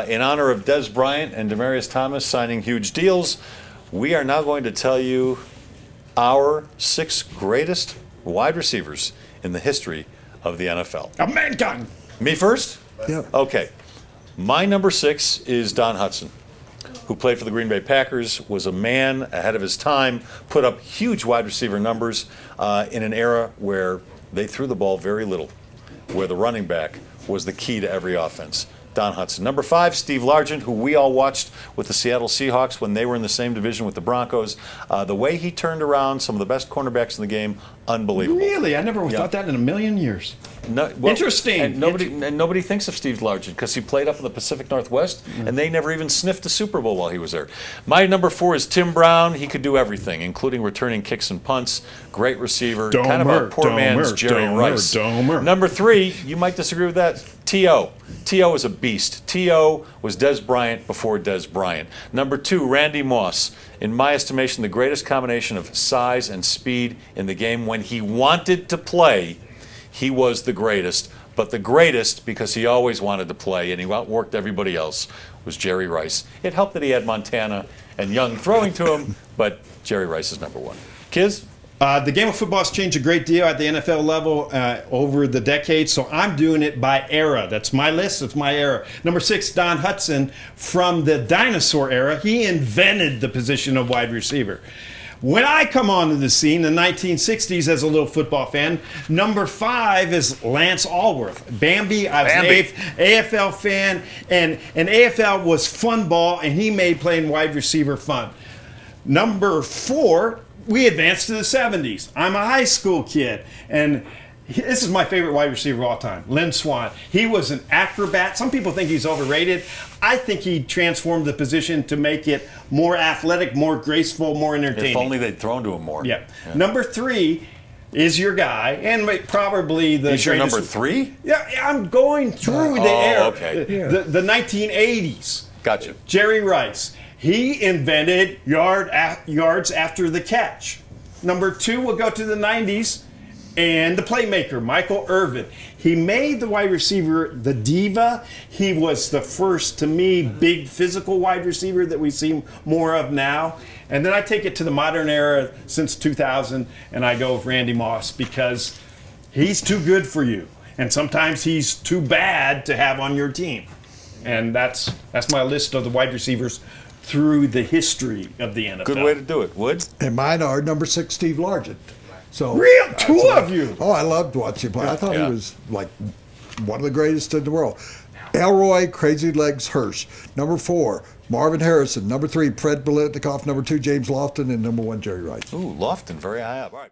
In honor of Des Bryant and Demaryius Thomas signing huge deals, we are now going to tell you our 6 greatest wide receivers in the history of the NFL. A man gun. Me first? Yep. Okay. My number 6 is Don Hutson, who played for the Green Bay Packers, was a man ahead of his time, put up huge wide receiver numbers in an era where they threw the ball very little, where the running back was the key to every offense. Don Hutson. Number 5, Steve Largent, who we all watched with the Seattle Seahawks when they were in the same division with the Broncos. The way he turned around some of the best cornerbacks in the game, unbelievable. Really? I never thought that in a million years. No, well, Interesting. And nobody thinks of Steve Largent because he played up in the Pacific Northwest, and they never even sniffed a Super Bowl while he was there. My number 4 is Tim Brown. He could do everything, including returning kicks and punts. Great receiver. Kind of a poor man's Jerry Rice. Number 3, you might disagree with that. T.O. T.O. is a beast. T.O. was Des Bryant before Des Bryant. Number 2, Randy Moss. In my estimation, the greatest combination of size and speed in the game. When he wanted to play, he was the greatest. But the greatest, because he always wanted to play and he outworked everybody else, was Jerry Rice. It helped that he had Montana and Young throwing to him, but Jerry Rice is number 1. Kiz? The game of football has changed a great deal at the NFL level over the decades, so I'm doing it by era. That's my list. It's my era. Number 6, Don Hutson. From the dinosaur era, he invented the position of wide receiver. When I come onto the scene in the 1960s as a little football fan, number 5 is Lance Allworth. Bambi, I was an AFL fan, and AFL was fun ball, and he made playing wide receiver fun. Number 4, we advanced to the 70s. I'm a high school kid, and this is my favorite wide receiver of all time, Lynn Swann. He was an acrobat. Some people think he's overrated. I think he transformed the position to make it more athletic, more graceful, more entertaining. If only they'd thrown to him more. Yeah. Number 3 is your guy, and probably the He's your number 3? Yeah, I'm going through the era. Okay. The 1980s. Gotcha. Jerry Rice. He invented yards after the catch. Number 2, we'll go to the 90s, and the playmaker, Michael Irvin. He made the wide receiver the diva. He was the first, to me, big physical wide receiver that we see more of now. And then I take it to the modern era since 2000, and I go with Randy Moss because he's too good for you. And sometimes he's too bad to have on your team. And that's my list of the wide receivers through the history of the NFL. Good way to do it. Woods? And mine are number 6, Steve Largent. So real 2 of you. Oh, I loved watching him play. I thought he was like one of the greatest in the world. Elroy Crazy Legs Hirsch. Number 4, Marvin Harrison. Number 3, Fred Biletnikoff. Number 2, James Lofton. And number 1, Jerry Rice. Ooh, Lofton, very high up. All right.